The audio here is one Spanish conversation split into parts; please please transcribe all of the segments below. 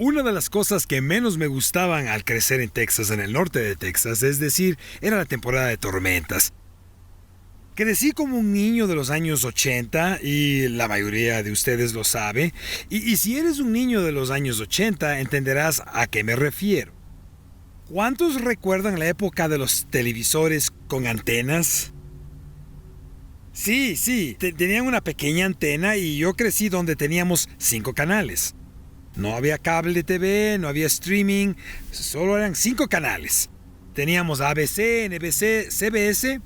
Una de las cosas que menos me gustaban al crecer en Texas, en el norte de Texas, es decir, era la temporada de tormentas. Crecí como un niño de los años 80 y la mayoría de ustedes lo sabe. Y si eres un niño de los años 80, entenderás a qué me refiero. ¿Cuántos recuerdan la época de los televisores con antenas? Sí, tenían una pequeña antena y yo crecí donde teníamos 5 canales. No había cable de TV, no había streaming, solo eran 5 canales. Teníamos ABC, NBC, CBS,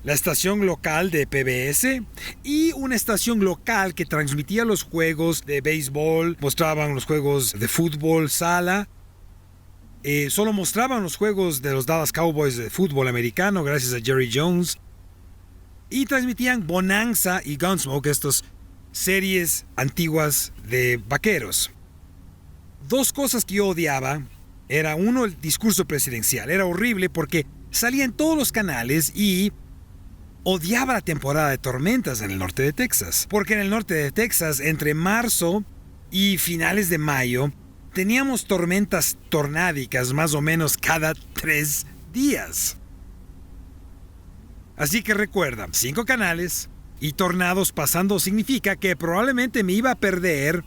la estación local de PBS y una estación local que transmitía los juegos de béisbol, mostraban los juegos de fútbol, sala. Solo mostraban los juegos de los Dallas Cowboys de fútbol americano gracias a Jerry Jones. Y transmitían Bonanza y Gunsmoke, estas series antiguas de vaqueros. 2 cosas que yo odiaba. Era uno, el discurso presidencial. Era horrible porque salía en todos los canales y odiaba la temporada de tormentas en el norte de Texas. Porque en el norte de Texas, entre marzo y finales de mayo, teníamos tormentas tornádicas más o menos cada 3 días. Así que recuerda, 5 canales y tornados pasando significa que probablemente me iba a perder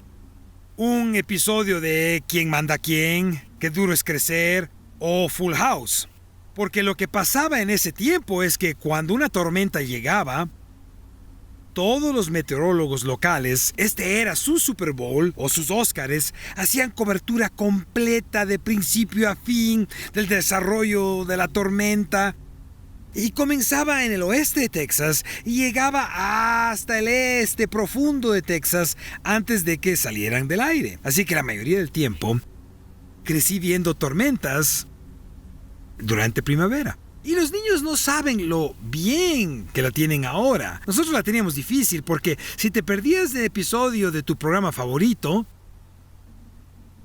un episodio de ¿Quién manda a quién?, ¿Qué duro es crecer? O Full House. Porque lo que pasaba en ese tiempo es que cuando una tormenta llegaba, todos los meteorólogos locales, este era su Super Bowl o sus Óscares, hacían cobertura completa de principio a fin del desarrollo de la tormenta. Y comenzaba en el oeste de Texas y llegaba hasta el este profundo de Texas antes de que salieran del aire. Así que la mayoría del tiempo crecí viendo tormentas durante primavera. Y los niños no saben lo bien que la tienen ahora. Nosotros la teníamos difícil porque si te perdías el episodio de tu programa favorito,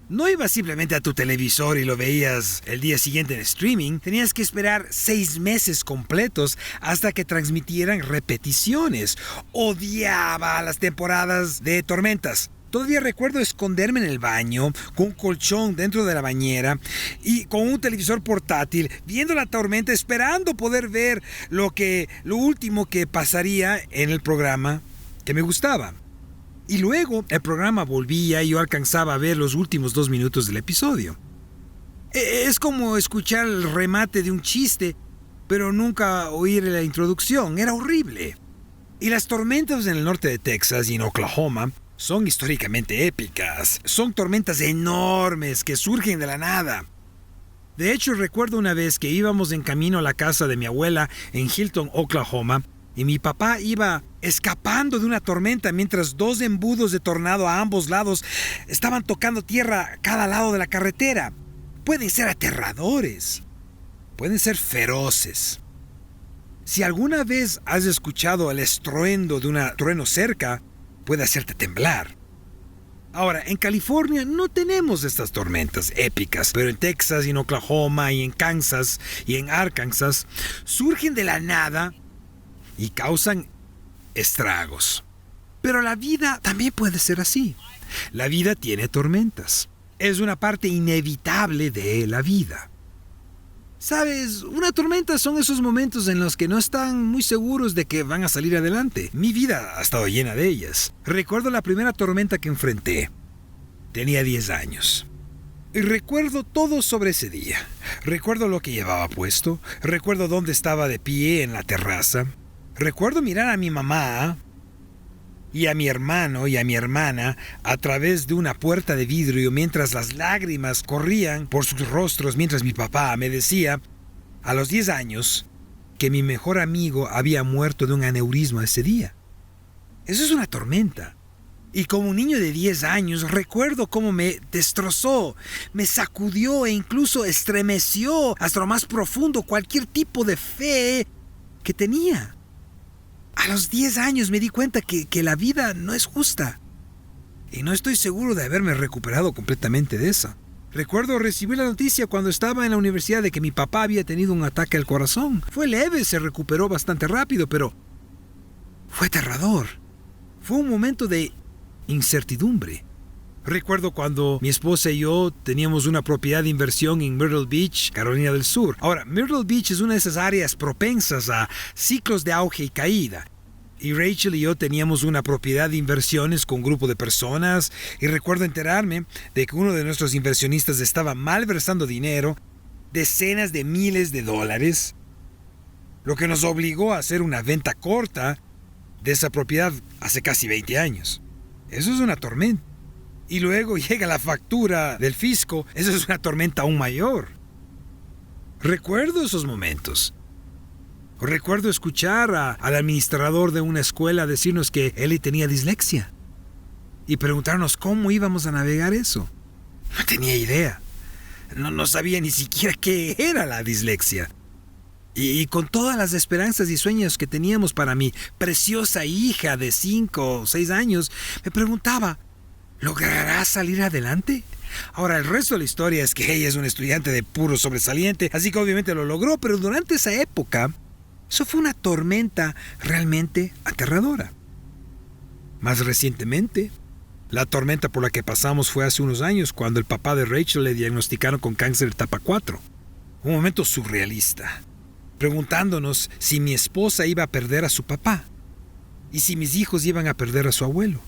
no ibas simplemente a tu televisor y lo veías el día siguiente en streaming. Tenías que esperar 6 meses completos hasta que transmitieran repeticiones. Odiaba las temporadas de tormentas. Todavía recuerdo esconderme en el baño con un colchón dentro de la bañera y con un televisor portátil viendo la tormenta, esperando poder ver lo último que pasaría en el programa que me gustaba. Y luego el programa volvía y yo alcanzaba a ver los últimos 2 minutos del episodio. Es como escuchar el remate de un chiste, pero nunca oír la introducción. Era horrible. Y las tormentas en el norte de Texas y en Oklahoma son históricamente épicas. Son tormentas enormes que surgen de la nada. De hecho, recuerdo una vez que íbamos en camino a la casa de mi abuela en Hilton, Oklahoma, y mi papá iba escapando de una tormenta mientras 2 embudos de tornado a ambos lados estaban tocando tierra a cada lado de la carretera. Pueden ser aterradores. Pueden ser feroces. Si alguna vez has escuchado el estruendo de un trueno cerca, puede hacerte temblar. Ahora, en California no tenemos estas tormentas épicas, pero en Texas y en Oklahoma y en Kansas y en Arkansas surgen de la nada y causan estragos. Pero la vida también puede ser así. La vida tiene tormentas. Es una parte inevitable de la vida. ¿Sabes? Una tormenta son esos momentos en los que no están muy seguros de que van a salir adelante. Mi vida ha estado llena de ellas. Recuerdo la primera tormenta que enfrenté. Tenía 10 años. Y recuerdo todo sobre ese día. Recuerdo lo que llevaba puesto. Recuerdo dónde estaba de pie en la terraza. Recuerdo mirar a mi mamá y a mi hermano y a mi hermana a través de una puerta de vidrio mientras las lágrimas corrían por sus rostros mientras mi papá me decía a los 10 años que mi mejor amigo había muerto de un aneurisma ese día. Eso es una tormenta. Y como un niño de 10 años recuerdo cómo me destrozó, me sacudió e incluso estremeció hasta lo más profundo cualquier tipo de fe que tenía. A los 10 años me di cuenta que la vida no es justa. Y no estoy seguro de haberme recuperado completamente de esa. Recuerdo recibir la noticia cuando estaba en la universidad de que mi papá había tenido un ataque al corazón. Fue leve, se recuperó bastante rápido, pero fue aterrador. Fue un momento de incertidumbre. Recuerdo cuando mi esposa y yo teníamos una propiedad de inversión en Myrtle Beach, Carolina del Sur. Ahora, Myrtle Beach es una de esas áreas propensas a ciclos de auge y caída. Y Rachel y yo teníamos una propiedad de inversiones con un grupo de personas y recuerdo enterarme de que uno de nuestros inversionistas estaba malversando dinero, decenas de miles de dólares, lo que nos obligó a hacer una venta corta de esa propiedad hace casi 20 años. Eso es una tormenta. Y luego llega la factura del fisco, eso es una tormenta aún mayor. Recuerdo esos momentos. Recuerdo escuchar al administrador de una escuela decirnos que él tenía dislexia y preguntarnos cómo íbamos a navegar eso. No tenía idea. No sabía ni siquiera qué era la dislexia. Y con todas las esperanzas y sueños que teníamos para mi preciosa hija de 5 o 6 años, me preguntaba, ¿logrará salir adelante? Ahora, el resto de la historia es que ella es una estudiante de puro sobresaliente, así que obviamente lo logró, pero durante esa época, eso fue una tormenta realmente aterradora. Más recientemente, la tormenta por la que pasamos fue hace unos años cuando el papá de Rachel le diagnosticaron con cáncer de etapa 4. Un momento surrealista, preguntándonos si mi esposa iba a perder a su papá y si mis hijos iban a perder a su abuelo.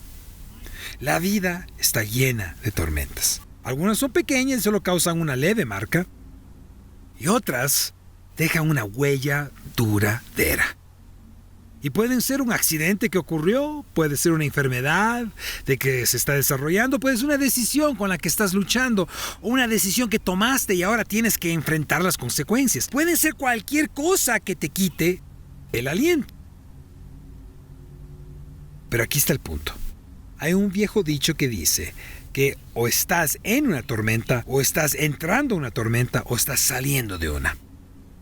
La vida está llena de tormentas. Algunas son pequeñas y solo causan una leve marca, y otras dejan una huella duradera. Y pueden ser un accidente que ocurrió, puede ser una enfermedad de que se está desarrollando, puede ser una decisión con la que estás luchando, o una decisión que tomaste y ahora tienes que enfrentar las consecuencias. Pueden ser cualquier cosa que te quite el aliento. Pero aquí está el punto. Hay un viejo dicho que dice que o estás en una tormenta, o estás entrando a una tormenta, o estás saliendo de una.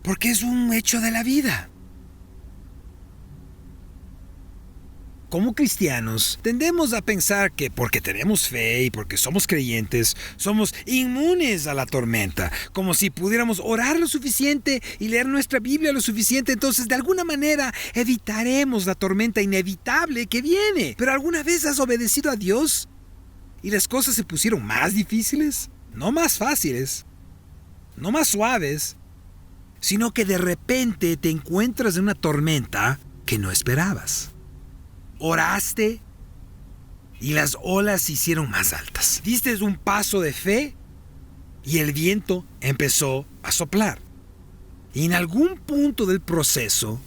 Porque es un hecho de la vida. Como cristianos, tendemos a pensar que porque tenemos fe y porque somos creyentes, somos inmunes a la tormenta. Como si pudiéramos orar lo suficiente y leer nuestra Biblia lo suficiente, entonces de alguna manera evitaremos la tormenta inevitable que viene. ¿Pero alguna vez has obedecido a Dios y las cosas se pusieron más difíciles? No más fáciles, no más suaves, sino que de repente te encuentras en una tormenta que no esperabas. Oraste y las olas se hicieron más altas. Diste un paso de fe y el viento empezó a soplar. Y en algún punto del proceso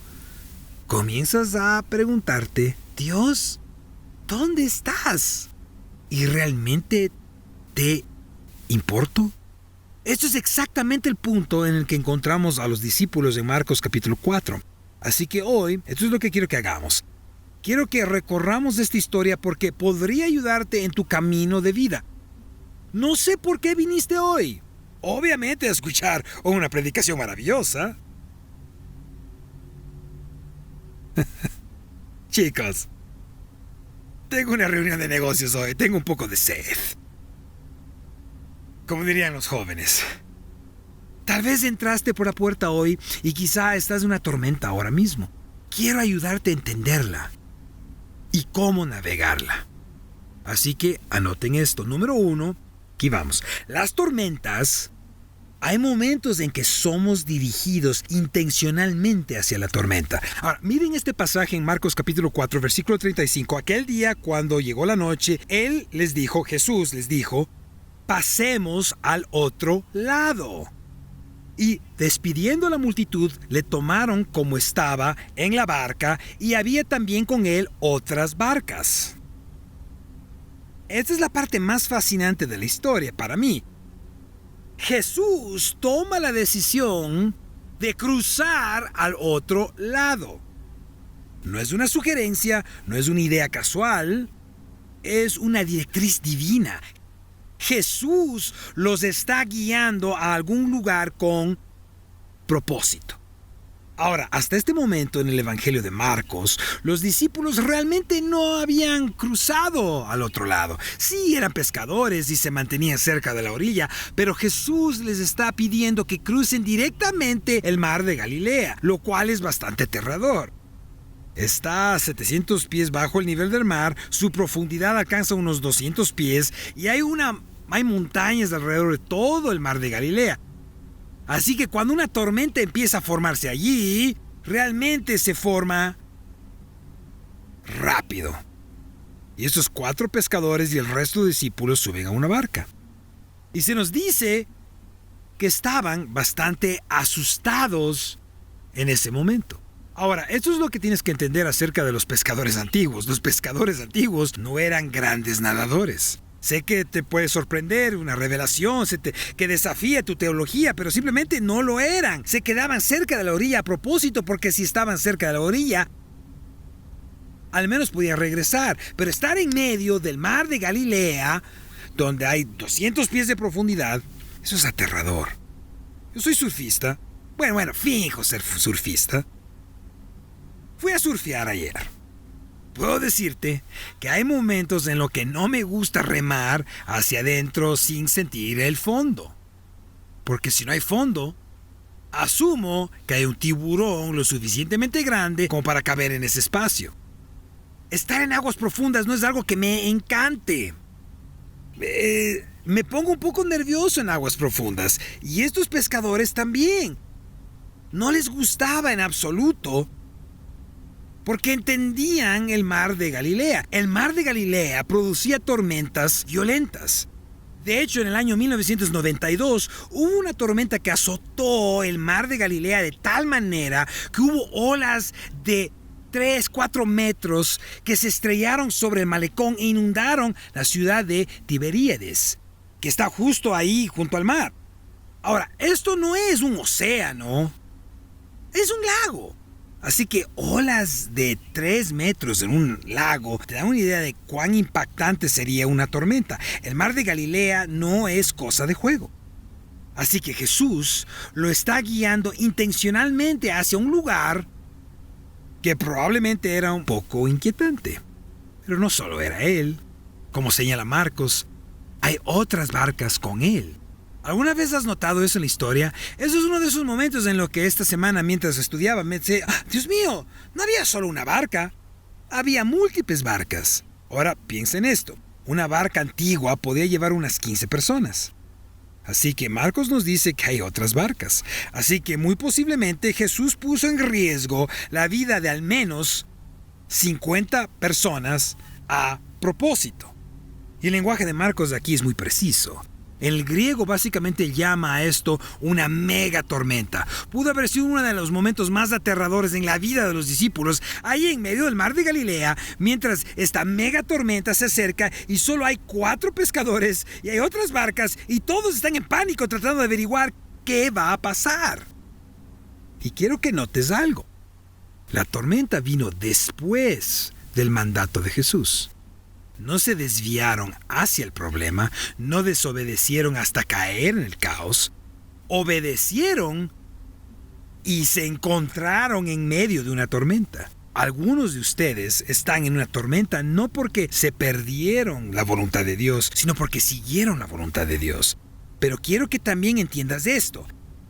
comienzas a preguntarte, Dios, ¿dónde estás? ¿Y realmente te importo? Esto es exactamente el punto en el que encontramos a los discípulos en Marcos capítulo 4. Así que hoy, esto es lo que quiero que hagamos. Quiero que recorramos esta historia porque podría ayudarte en tu camino de vida. No sé por qué viniste hoy. Obviamente a escuchar una predicación maravillosa. Chicos, tengo una reunión de negocios hoy. Tengo un poco de sed. Como dirían los jóvenes. Tal vez entraste por la puerta hoy y quizá estás en una tormenta ahora mismo. Quiero ayudarte a entenderla y cómo navegarla. Así que anoten esto. Número 1, aquí vamos. Las tormentas, hay momentos en que somos dirigidos intencionalmente hacia la tormenta. Ahora, miren este pasaje en Marcos capítulo 4, versículo 35. Aquel día cuando llegó la noche, Jesús les dijo, pasemos al otro lado. Y despidiendo a la multitud, le tomaron como estaba en la barca y había también con él otras barcas. Esta es la parte más fascinante de la historia para mí. Jesús toma la decisión de cruzar al otro lado. No es una sugerencia, no es una idea casual, es una directriz divina. Jesús los está guiando a algún lugar con propósito. Ahora, hasta este momento en el Evangelio de Marcos, los discípulos realmente no habían cruzado al otro lado. Sí, eran pescadores y se mantenían cerca de la orilla, pero Jesús les está pidiendo que crucen directamente el mar de Galilea, lo cual es bastante aterrador. Está a 700 pies bajo el nivel del mar, su profundidad alcanza unos 200 pies y hay montañas alrededor de todo el mar de Galilea. Así que cuando una tormenta empieza a formarse allí, realmente se forma rápido. Y estos 4 pescadores y el resto de discípulos suben a una barca. Y se nos dice que estaban bastante asustados en ese momento. Ahora, esto es lo que tienes que entender acerca de los pescadores antiguos. Los pescadores antiguos no eran grandes nadadores. Sé que te puede sorprender una revelación que desafía tu teología, pero simplemente no lo eran. Se quedaban cerca de la orilla a propósito, porque si estaban cerca de la orilla, al menos podían regresar. Pero estar en medio del mar de Galilea, donde hay 200 pies de profundidad, eso es aterrador. Yo soy surfista. Bueno, finjo ser surfista. Fui a surfear ayer. Puedo decirte que hay momentos en los que no me gusta remar hacia adentro sin sentir el fondo. Porque si no hay fondo, asumo que hay un tiburón lo suficientemente grande como para caber en ese espacio. Estar en aguas profundas no es algo que me encante. Me pongo un poco nervioso en aguas profundas. Y estos pescadores también. No les gustaba en absoluto, porque entendían el mar de Galilea. El mar de Galilea producía tormentas violentas. De hecho, en el año 1992 hubo una tormenta que azotó el mar de Galilea de tal manera que hubo olas de 3-4 metros que se estrellaron sobre el malecón e inundaron la ciudad de Tiberíades, que está justo ahí junto al mar. Ahora, esto no es un océano, es un lago. Así que olas de 3 metros en un lago te dan una idea de cuán impactante sería una tormenta. El mar de Galilea no es cosa de juego. Así que Jesús lo está guiando intencionalmente hacia un lugar que probablemente era un poco inquietante. Pero no solo era él. Como señala Marcos, hay otras barcas con él. ¿Alguna vez has notado eso en la historia? Eso es uno de esos momentos en los que esta semana, mientras estudiaba, me decía, Dios mío, no había solo una barca, había múltiples barcas. Ahora piensa en esto, una barca antigua podía llevar unas 15 personas. Así que Marcos nos dice que hay otras barcas. Así que muy posiblemente Jesús puso en riesgo la vida de al menos 50 personas a propósito. Y el lenguaje de Marcos de aquí es muy preciso. El griego básicamente llama a esto una mega tormenta. Pudo haber sido uno de los momentos más aterradores en la vida de los discípulos, ahí en medio del mar de Galilea, mientras esta mega tormenta se acerca y solo hay 4 pescadores y hay otras barcas y todos están en pánico tratando de averiguar qué va a pasar. Y quiero que notes algo. La tormenta vino después del mandato de Jesús. No se desviaron hacia el problema, no desobedecieron hasta caer en el caos, obedecieron y se encontraron en medio de una tormenta. Algunos de ustedes están en una tormenta no porque se perdieron la voluntad de Dios, sino porque siguieron la voluntad de Dios. Pero quiero que también entiendas esto.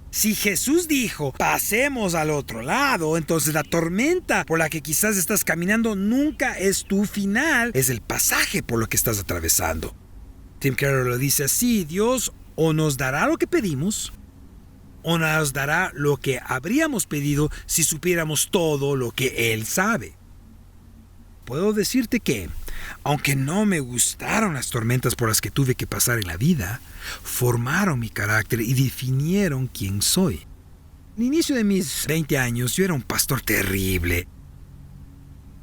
Si Jesús dijo, pasemos al otro lado, entonces la tormenta por la que quizás estás caminando nunca es tu final, es el pasaje por lo que estás atravesando. Tim Keller lo dice así, Dios o nos dará lo que pedimos, o nos dará lo que habríamos pedido si supiéramos todo lo que Él sabe. Puedo decirte que, aunque no me gustaron las tormentas por las que tuve que pasar en la vida, formaron mi carácter y definieron quién soy. Al inicio de mis 20 años yo era un pastor terrible.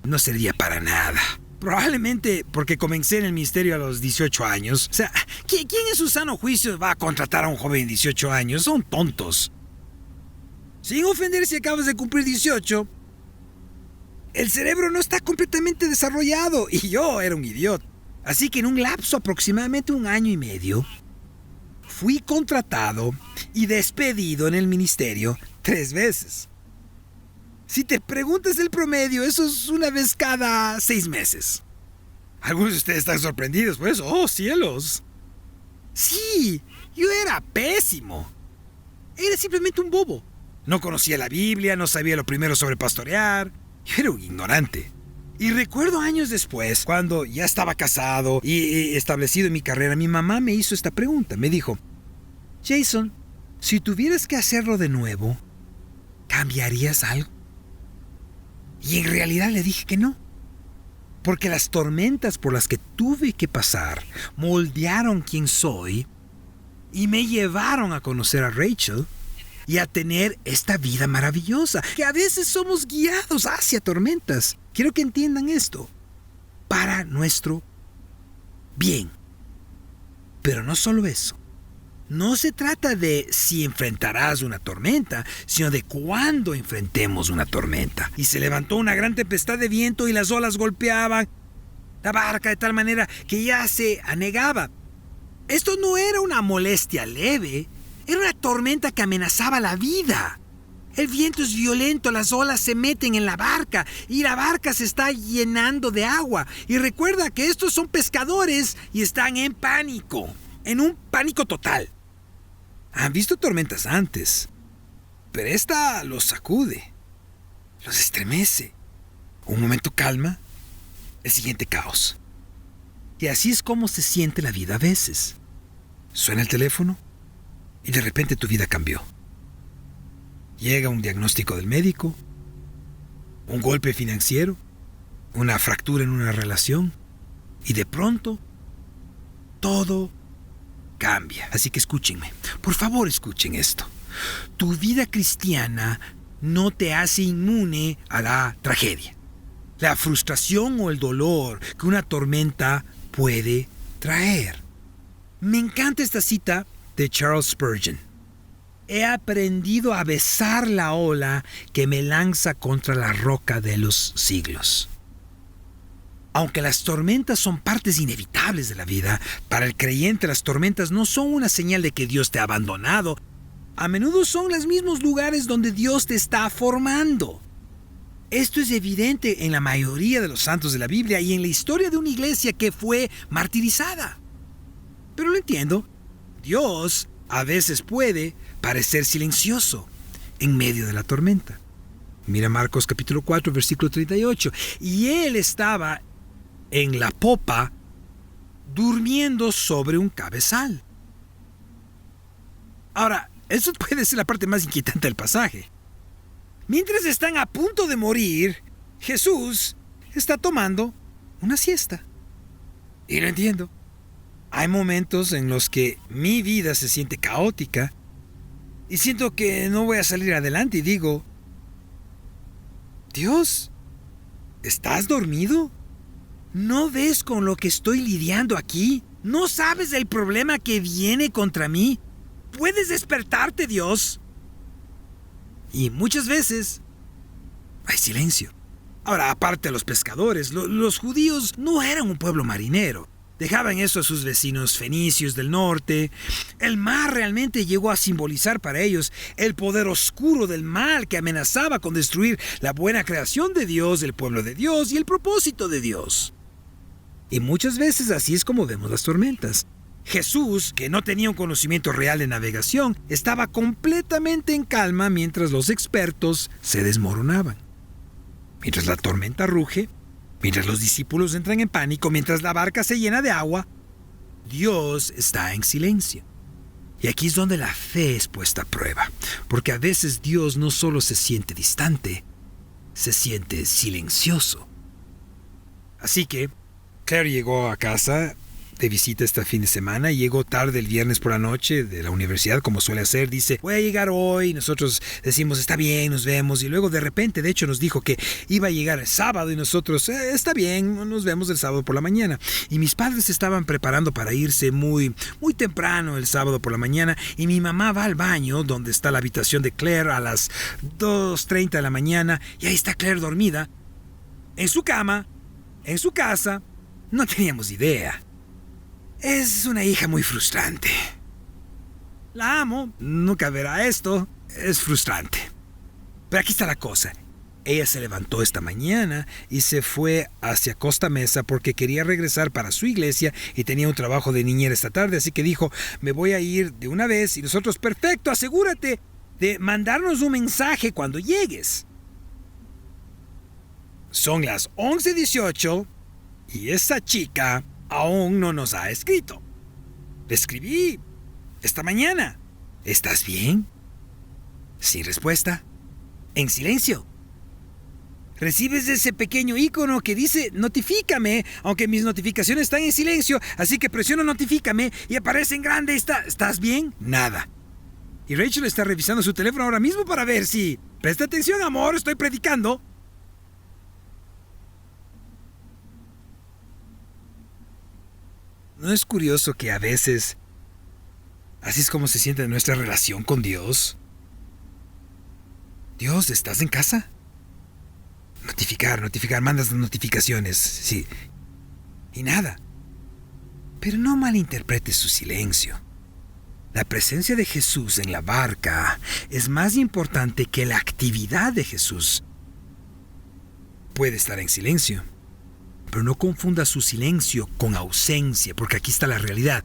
No servía para nada. Probablemente porque comencé en el ministerio a los 18 años. O sea, ¿quién en su sano juicio va a contratar a un joven de 18 años? Son tontos. Sin ofender si acabas de cumplir 18, el cerebro no está completamente desarrollado y yo era un idiota. Así que en un lapso aproximadamente 1 año y medio, fui contratado y despedido en el ministerio 3 veces. Si te preguntas el promedio, eso es una vez cada 6 meses. Algunos de ustedes están sorprendidos por eso. ¡Oh, cielos! Sí, yo era pésimo. Era simplemente un bobo. No conocía la Biblia, no sabía lo primero sobre pastorear. Yo era un ignorante. Y recuerdo años después, cuando ya estaba casado y establecido en mi carrera, mi mamá me hizo esta pregunta. Me dijo, Jason, si tuvieras que hacerlo de nuevo, ¿cambiarías algo? Y en realidad le dije que no. Porque las tormentas por las que tuve que pasar moldearon quién soy y me llevaron a conocer a Rachel y a tener esta vida maravillosa, que a veces somos guiados hacia tormentas. Quiero que entiendan esto, para nuestro bien. Pero no solo eso. No se trata de si enfrentarás una tormenta, sino de cuándo enfrentemos una tormenta. Y se levantó una gran tempestad de viento y las olas golpeaban la barca de tal manera que ya se anegaba. Esto no era una molestia leve, era una tormenta que amenazaba la vida. El viento es violento, las olas se meten en la barca y la barca se está llenando de agua. Y recuerda que estos son pescadores y están en pánico, en un pánico total. Han visto tormentas antes, pero esta los sacude, los estremece. Un momento calma, el siguiente caos. Y así es como se siente la vida a veces. Suena el teléfono y de repente tu vida cambió. Llega un diagnóstico del médico, un golpe financiero, una fractura en una relación y de pronto todo cambia. Así que escúchenme, por favor escuchen esto. Tu vida cristiana no te hace inmune a la tragedia, la frustración o el dolor que una tormenta puede traer. Me encanta esta cita de Charles Spurgeon. He aprendido a besar la ola que me lanza contra la roca de los siglos. Aunque las tormentas son partes inevitables de la vida, para el creyente las tormentas no son una señal de que Dios te ha abandonado. A menudo son los mismos lugares donde Dios te está formando. Esto es evidente en la mayoría de los santos de la Biblia y en la historia de una iglesia que fue martirizada. Pero lo entiendo. Dios a veces puede parecer silencioso en medio de la tormenta. Mira Marcos capítulo 4, versículo 38. Y él estaba en la popa durmiendo sobre un cabezal. Ahora, eso puede ser la parte más inquietante del pasaje. Mientras están a punto de morir, Jesús está tomando una siesta. Y lo entiendo. Hay momentos en los que mi vida se siente caótica y siento que no voy a salir adelante y digo, Dios, ¿estás dormido? ¿No ves con lo que estoy lidiando aquí? ¿No sabes del problema que viene contra mí? ¿Puedes despertarte, Dios? Y muchas veces hay silencio. Ahora, aparte de los pescadores, los judíos no eran un pueblo marinero. Dejaban eso a sus vecinos fenicios del norte. El mar realmente llegó a simbolizar para ellos el poder oscuro del mal que amenazaba con destruir la buena creación de Dios, el pueblo de Dios y el propósito de Dios. Y muchas veces así es como vemos las tormentas. Jesús, que no tenía un conocimiento real de navegación, estaba completamente en calma mientras los expertos se desmoronaban. Mientras la tormenta ruge, mientras los discípulos entran en pánico, mientras la barca se llena de agua, Dios está en silencio. Y aquí es donde la fe es puesta a prueba, porque a veces Dios no solo se siente distante, se siente silencioso. Así que Claire llegó a casa de visita este fin de semana y llegó tarde el viernes por la noche de la universidad, como suele hacer. Dice, voy a llegar hoy. Nosotros decimos, está bien, nos vemos. Y luego de repente, de hecho, nos dijo que iba a llegar el sábado y nosotros, está bien, nos vemos el sábado por la mañana. Y mis padres se estaban preparando para irse muy temprano el sábado por la mañana y mi mamá va al baño donde está la habitación de Claire a las 2:30 de la mañana y ahí está Claire dormida en su cama, en su casa. No teníamos idea. Es una hija muy frustrante. La amo, nunca verá esto, es frustrante. Pero aquí está la cosa. Ella se levantó esta mañana y se fue hacia Costa Mesa porque quería regresar para su iglesia y tenía un trabajo de niñera esta tarde, así que dijo, me voy a ir de una vez y nosotros, perfecto, asegúrate de mandarnos un mensaje cuando llegues. Son las 11:18 y esa chica aún no nos ha escrito. Le escribí esta mañana. ¿Estás bien? Sin respuesta. En silencio. Recibes ese pequeño icono que dice notifícame, aunque mis notificaciones están en silencio, así que presiono notifícame y aparece en grande. ¿Estás bien? Nada. Y Rachel está revisando su teléfono ahora mismo para ver si... Presta atención, amor, estoy predicando. ¿No es curioso que a veces así es como se siente nuestra relación con Dios? Dios, ¿estás en casa? Notificar, mandas notificaciones, sí. Y nada. Pero no malinterpretes su silencio. La presencia de Jesús en la barca es más importante que la actividad de Jesús. Puede estar en silencio, pero no confunda su silencio con ausencia, porque aquí está la realidad.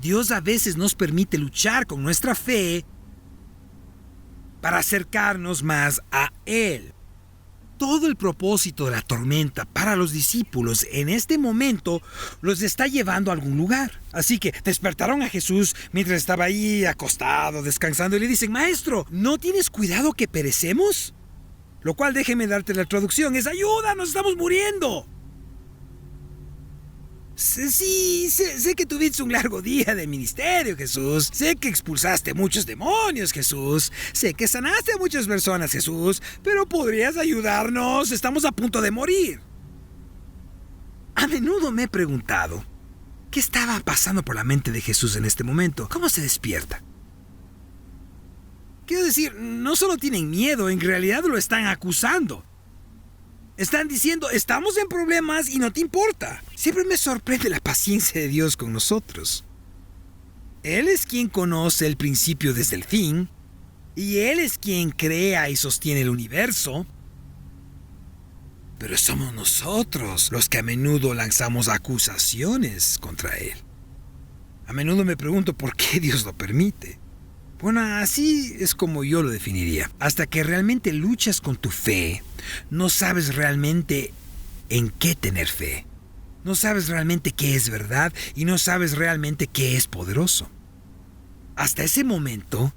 Dios a veces nos permite luchar con nuestra fe para acercarnos más a Él. Todo el propósito de la tormenta para los discípulos en este momento los está llevando a algún lugar. Así que despertaron a Jesús mientras estaba ahí acostado, descansando, y le dicen: Maestro, ¿no tienes cuidado que perecemos? Lo cual, déjeme darte la traducción, es: ayuda, nos estamos muriendo. Sí, sé que tuviste un largo día de ministerio, Jesús. Sé que expulsaste muchos demonios, Jesús. Sé que sanaste a muchas personas, Jesús. Pero ¿podrías ayudarnos? Estamos a punto de morir. A menudo me he preguntado, ¿qué estaba pasando por la mente de Jesús en este momento? ¿Cómo se despierta? Quiero decir, no solo tienen miedo, en realidad lo están acusando. Están diciendo: estamos en problemas y no te importa. Siempre me sorprende la paciencia de Dios con nosotros. Él es quien conoce el principio desde el fin, y Él es quien crea y sostiene el universo. Pero somos nosotros los que a menudo lanzamos acusaciones contra Él. A menudo me pregunto por qué Dios lo permite. Bueno, así es como yo lo definiría. Hasta que realmente luchas con tu fe, no sabes realmente en qué tener fe. No sabes realmente qué es verdad y no sabes realmente qué es poderoso. Hasta ese momento,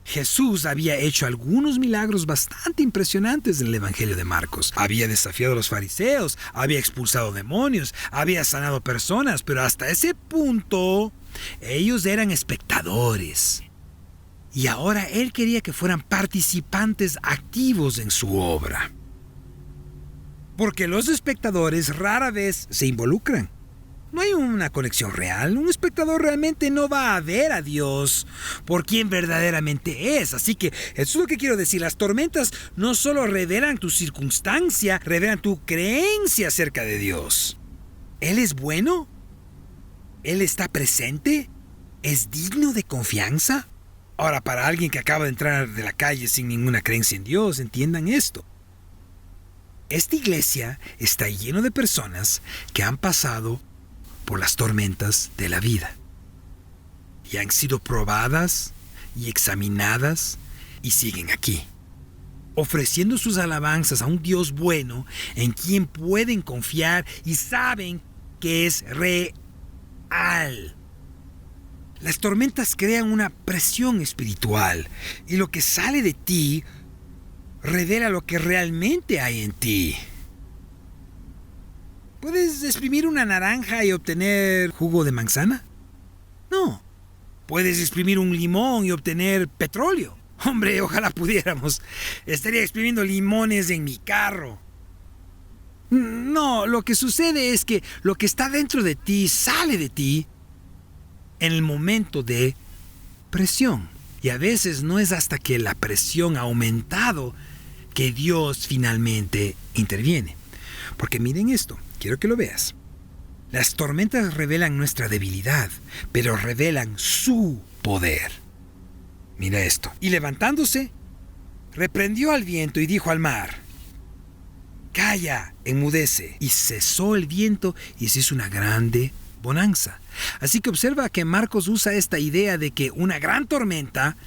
Jesús había hecho algunos milagros bastante impresionantes en el Evangelio de Marcos. Había desafiado a los fariseos, había expulsado demonios, había sanado personas, pero hasta ese punto, ellos eran espectadores. Y ahora Él quería que fueran participantes activos en su obra. Porque los espectadores rara vez se involucran. No hay una conexión real. Un espectador realmente no va a ver a Dios por quien verdaderamente es. Así que eso es lo que quiero decir. Las tormentas no solo revelan tu circunstancia, revelan tu creencia acerca de Dios. ¿Él es bueno? ¿Él está presente? ¿Es digno de confianza? Ahora, para alguien que acaba de entrar de la calle sin ninguna creencia en Dios, entiendan esto. Esta iglesia está lleno de personas que han pasado por las tormentas de la vida. Y han sido probadas y examinadas y siguen aquí, ofreciendo sus alabanzas a un Dios bueno en quien pueden confiar y saben que es real. Las tormentas crean una presión espiritual y lo que sale de ti revela lo que realmente hay en ti. ¿Puedes exprimir una naranja y obtener jugo de manzana? No. ¿Puedes exprimir un limón y obtener petróleo? Hombre, ojalá pudiéramos. Estaría exprimiendo limones en mi carro. No, lo que sucede es que lo que está dentro de ti sale de ti en el momento de presión. Y a veces no es hasta que la presión ha aumentado que Dios finalmente interviene. Porque miren esto, quiero que lo veas. Las tormentas revelan nuestra debilidad, pero revelan su poder. Mira esto. Y levantándose, reprendió al viento y dijo al mar: calla, enmudece. Y cesó el viento y se hizo una grande bonanza. Así que observa que Marcos usa esta idea de que una gran tormenta,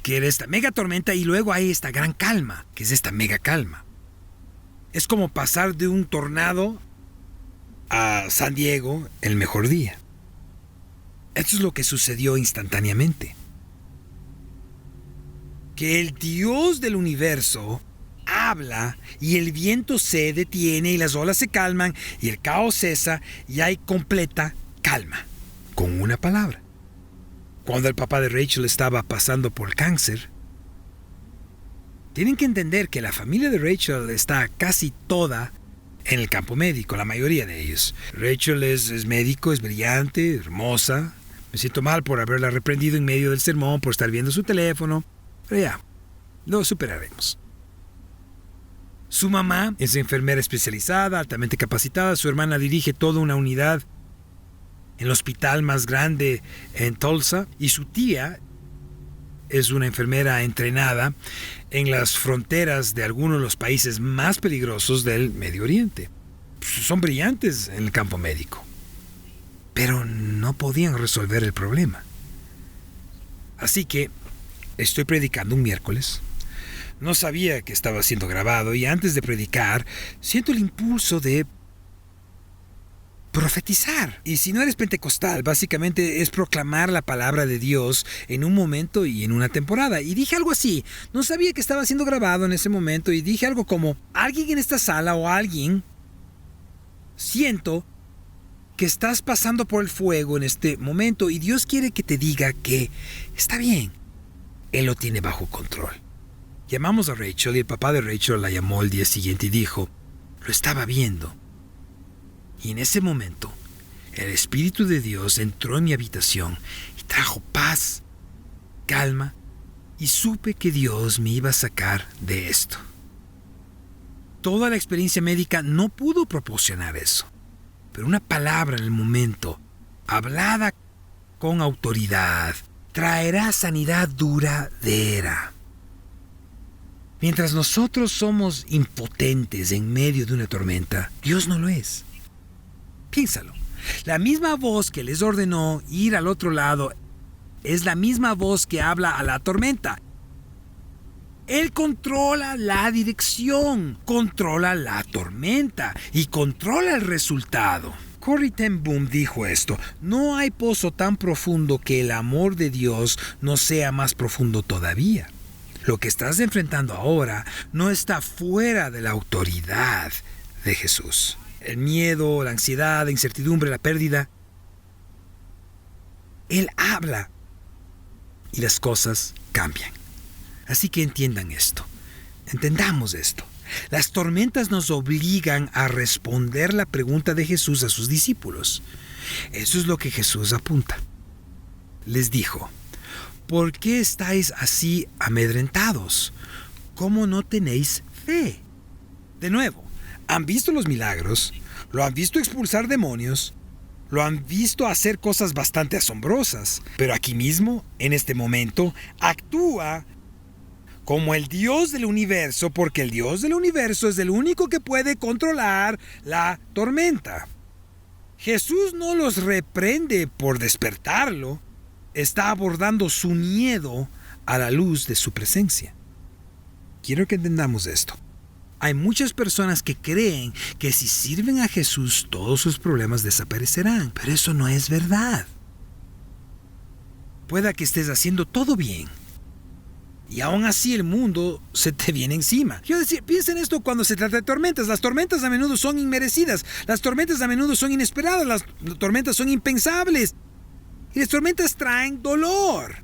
que era esta mega tormenta, y luego hay esta gran calma, que es esta mega calma. Es como pasar de un tornado a San Diego el mejor día. Esto es lo que sucedió instantáneamente. Que el Dios del universo habla y el viento se detiene y las olas se calman y el caos cesa y hay completa calma, con una palabra. Cuando el papá de Rachel estaba pasando por cáncer, tienen que entender que la familia de Rachel está casi toda en el campo médico, la mayoría de ellos. Rachel es médico, es brillante, hermosa. Me siento mal por haberla reprendido en medio del sermón, por estar viendo su teléfono, pero ya, lo superaremos. Su mamá es enfermera especializada, altamente capacitada. Su hermana dirige toda una unidad en el hospital más grande en Tulsa. Y su tía es una enfermera entrenada en las fronteras de algunos de los países más peligrosos del Medio Oriente. Son brillantes en el campo médico, pero no podían resolver el problema. Así que estoy predicando un miércoles. No sabía que estaba siendo grabado y antes de predicar siento el impulso de profetizar. Y si no eres pentecostal, básicamente es proclamar la palabra de Dios en un momento y en una temporada. Y dije algo así. No sabía que estaba siendo grabado en ese momento y dije algo como: alguien en esta sala o alguien, siento que estás pasando por el fuego en este momento y Dios quiere que te diga que está bien. Él lo tiene bajo control. Llamamos a Rachel y el papá de Rachel la llamó el día siguiente y dijo: lo estaba viendo. Y en ese momento, el Espíritu de Dios entró en mi habitación y trajo paz, calma, y supe que Dios me iba a sacar de esto. Toda la experiencia médica no pudo proporcionar eso, pero una palabra en el momento, hablada con autoridad, traerá sanidad duradera. Mientras nosotros somos impotentes en medio de una tormenta, Dios no lo es. Piénsalo. La misma voz que les ordenó ir al otro lado es la misma voz que habla a la tormenta. Él controla la dirección, controla la tormenta y controla el resultado. Corrie ten Boom dijo esto: no hay pozo tan profundo que el amor de Dios no sea más profundo todavía. Lo que estás enfrentando ahora no está fuera de la autoridad de Jesús. El miedo, la ansiedad, la incertidumbre, la pérdida. Él habla y las cosas cambian. Así que entiendan esto. Entendamos esto. Las tormentas nos obligan a responder la pregunta de Jesús a sus discípulos. Eso es lo que Jesús apunta. Les dijo: ¿por qué estáis así amedrentados? ¿Cómo no tenéis fe? De nuevo, han visto los milagros, lo han visto expulsar demonios, lo han visto hacer cosas bastante asombrosas, pero aquí mismo, en este momento, actúa como el Dios del universo, porque el Dios del universo es el único que puede controlar la tormenta. Jesús no los reprende por despertarlo, está abordando su miedo a la luz de su presencia. Quiero que entendamos esto. Hay muchas personas que creen que si sirven a Jesús todos sus problemas desaparecerán, pero eso no es verdad. Pueda que estés haciendo todo bien y aún así el mundo se te viene encima. Quiero decir, piensa en esto cuando se trata de tormentas. Las tormentas a menudo son inmerecidas, las tormentas a menudo son inesperadas, las tormentas son impensables y las tormentas traen dolor.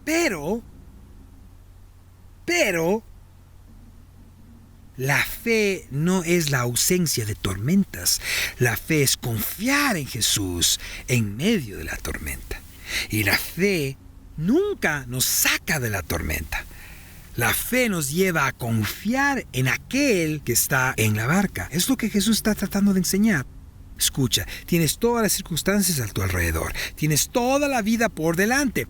Pero la fe no es la ausencia de tormentas. La fe es confiar en Jesús en medio de la tormenta. Y la fe nunca nos saca de la tormenta. La fe nos lleva a confiar en aquel que está en la barca. Es lo que Jesús está tratando de enseñar. Escucha, tienes todas las circunstancias a tu alrededor. Tienes toda la vida por delante.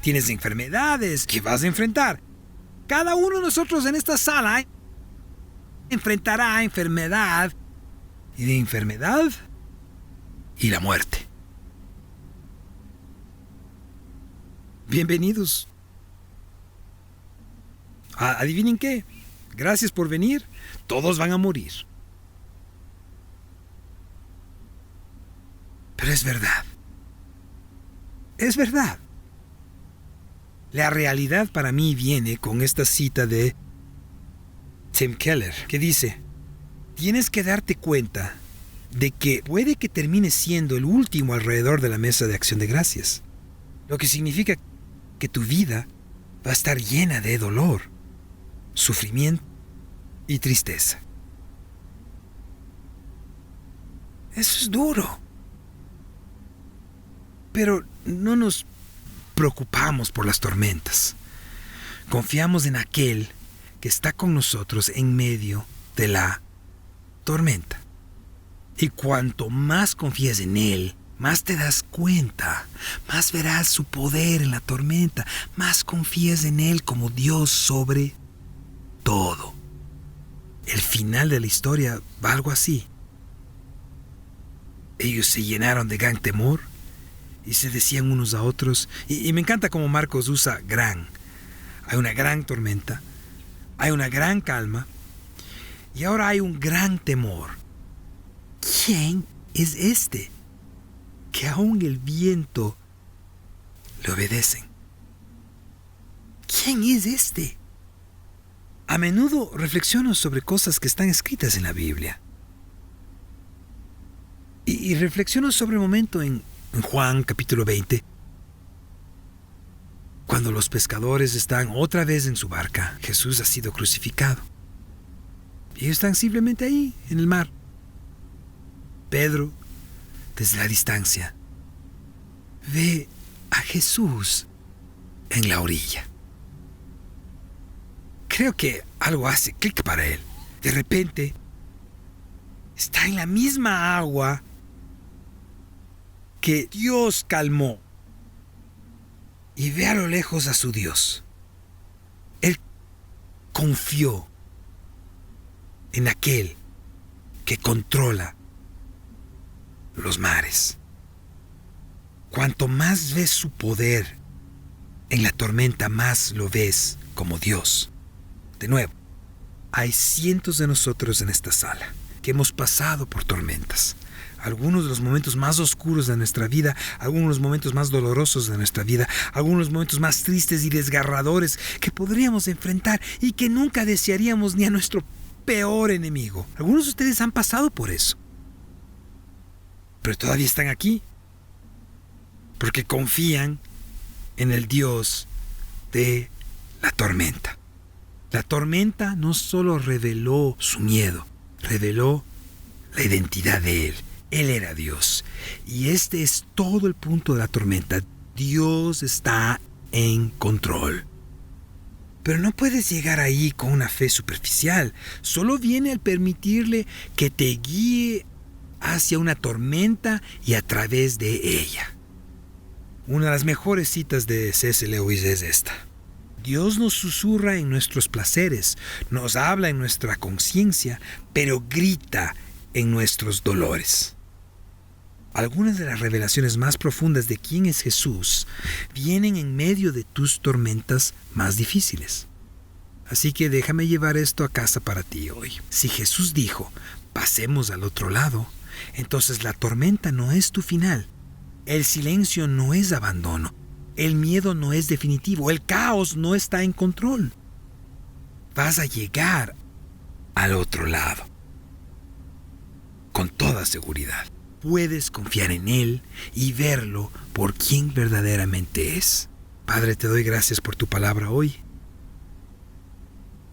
Tienes enfermedades que vas a enfrentar. Cada uno de nosotros en esta sala enfrentará enfermedad y de enfermedad y la muerte. Bienvenidos. ¿Adivinen qué? gracias por venir, todos van a morir. Pero es verdad. Es verdad. La realidad para mí viene con esta cita de Tim Keller, que dice: tienes que darte cuenta de que puede que termines siendo el último alrededor de la mesa de acción de gracias, lo que significa que tu vida va a estar llena de dolor, sufrimiento y tristeza. Eso es duro. Pero no nos preocupamos por las tormentas. Confiamos en aquel que está con nosotros en medio de la tormenta. Y cuanto más confías en Él, más te das cuenta, más verás su poder en la tormenta, más confías en Él como Dios sobre todo. El final de la historia va algo así. Ellos se llenaron de gran temor y se decían unos a otros, y me encanta cómo Marcos usa gran. Hay una gran tormenta, hay una gran calma, y ahora hay un gran temor. ¿Quién es este que aún el viento le obedecen? ¿Quién es este? A menudo reflexiono sobre cosas que están escritas en la Biblia. Y reflexiono sobre el momento en Juan capítulo 20, cuando los pescadores están otra vez en su barca. Jesús ha sido crucificado. Y ellos están simplemente ahí, en el mar. Pedro, desde la distancia, ve a Jesús en la orilla. Creo que algo hace clic para él. De repente, está en la misma agua que Dios calmó, y ve a lo lejos a su Dios. Él confió en aquel que controla los mares. Cuanto más ves su poder en la tormenta, más lo ves como Dios. De nuevo, hay cientos de nosotros en esta sala que hemos pasado por tormentas. Algunos de los momentos más oscuros de nuestra vida, algunos de los momentos más dolorosos de nuestra vida, algunos de los momentos más tristes y desgarradores que podríamos enfrentar y que nunca desearíamos ni a nuestro peor enemigo. Algunos de ustedes han pasado por eso, pero todavía están aquí porque confían en el Dios de la tormenta. La tormenta no solo reveló su miedo, reveló la identidad de Él. Él era Dios. Y este es todo el punto de la tormenta. Dios está en control. Pero no puedes llegar ahí con una fe superficial. Solo viene al permitirle que te guíe hacia una tormenta y a través de ella. Una de las mejores citas de C.S. Lewis es esta: Dios nos susurra en nuestros placeres, nos habla en nuestra conciencia, pero grita en nuestros dolores. Algunas de las revelaciones más profundas de quién es Jesús vienen en medio de tus tormentas más difíciles. Así que déjame llevar esto a casa para ti hoy. Si Jesús dijo, pasemos al otro lado, entonces la tormenta no es tu final. El silencio no es abandono. El miedo no es definitivo. El caos no está en control. Vas a llegar al otro lado. Con toda seguridad. Puedes confiar en Él y verlo por quien verdaderamente es. Padre, te doy gracias por tu palabra hoy.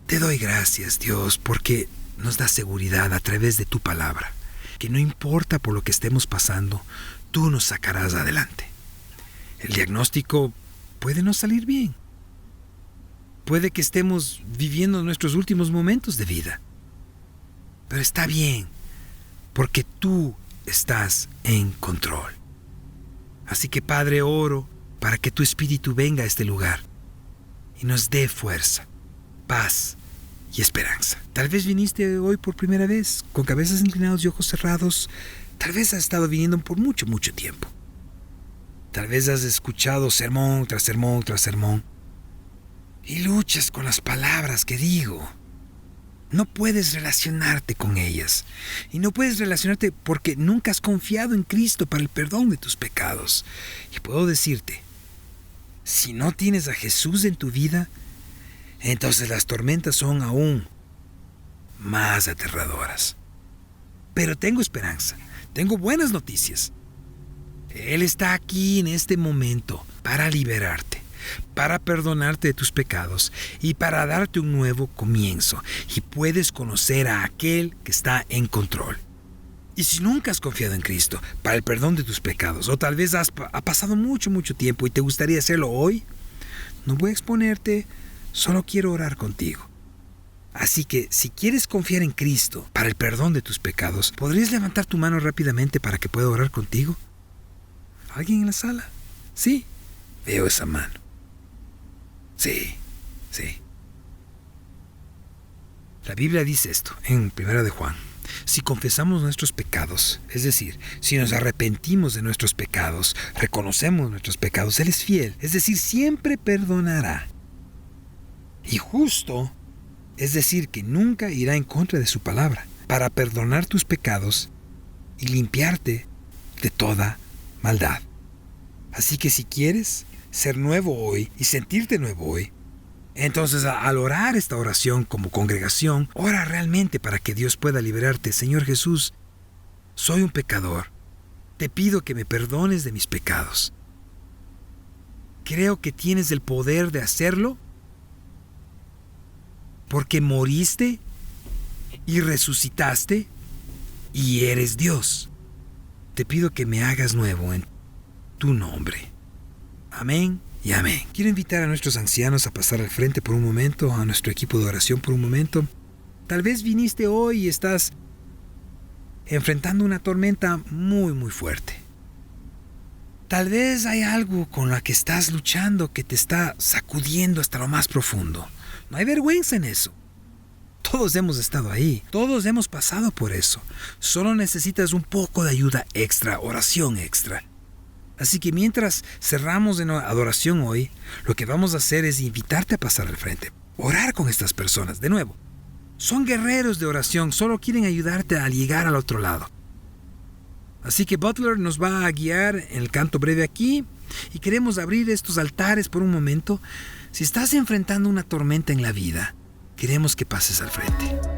Te doy gracias, Dios, porque nos da seguridad a través de tu palabra, que no importa por lo que estemos pasando, tú nos sacarás adelante. El diagnóstico puede no salir bien. Puede que estemos viviendo nuestros últimos momentos de vida. Pero está bien, porque tú estás en control. Así que, Padre, oro para que tu Espíritu venga a este lugar y nos dé fuerza, paz y esperanza. Tal vez viniste hoy por primera vez, con cabezas inclinadas y ojos cerrados. Tal vez has estado viniendo por mucho tiempo. Tal vez has escuchado sermón tras sermón tras sermón y luchas con las palabras que digo. No puedes relacionarte con ellas. Y no puedes relacionarte porque nunca has confiado en Cristo para el perdón de tus pecados. Y puedo decirte, si no tienes a Jesús en tu vida, entonces las tormentas son aún más aterradoras. Pero tengo esperanza, tengo buenas noticias. Él está aquí en este momento para liberarte, para perdonarte de tus pecados y para darte un nuevo comienzo. Y puedes conocer a aquel que está en control. Y si nunca has confiado en Cristo para el perdón de tus pecados, o tal vez ha pasado mucho tiempo y te gustaría hacerlo hoy, no voy a exponerte, solo quiero orar contigo. Así que si quieres confiar en Cristo para el perdón de tus pecados, ¿podrías levantar tu mano rápidamente para que pueda orar contigo? ¿Alguien en la sala? Sí, veo esa mano. Sí. La Biblia dice esto en 1 de Juan. Si confesamos nuestros pecados, es decir, si nos arrepentimos de nuestros pecados, reconocemos nuestros pecados, Él es fiel, es decir, siempre perdonará. Y justo, es decir, que nunca irá en contra de su palabra, para perdonar tus pecados y limpiarte de toda maldad. Así que si quieres ser nuevo hoy y sentirte nuevo hoy, entonces al orar esta oración como congregación, ora realmente para que Dios pueda liberarte. Señor Jesús, soy un pecador. Te pido que me perdones de mis pecados. Creo que tienes el poder de hacerlo porque moriste y resucitaste y eres Dios. Te pido que me hagas nuevo en tu nombre. Amén y amén. Quiero invitar a nuestros ancianos a pasar al frente por un momento, a nuestro equipo de oración por un momento. Tal vez viniste hoy y estás enfrentando una tormenta muy fuerte. Tal vez hay algo con lo que estás luchando que te está sacudiendo hasta lo más profundo. No hay vergüenza en eso. Todos hemos estado ahí, todos hemos pasado por eso. Solo necesitas un poco de ayuda extra, oración extra. Así que mientras cerramos en adoración hoy, lo que vamos a hacer es invitarte a pasar al frente. Orar con estas personas, de nuevo. Son guerreros de oración, solo quieren ayudarte a llegar al otro lado. Así que Butler nos va a guiar en el canto breve aquí y queremos abrir estos altares por un momento. Si estás enfrentando una tormenta en la vida, queremos que pases al frente.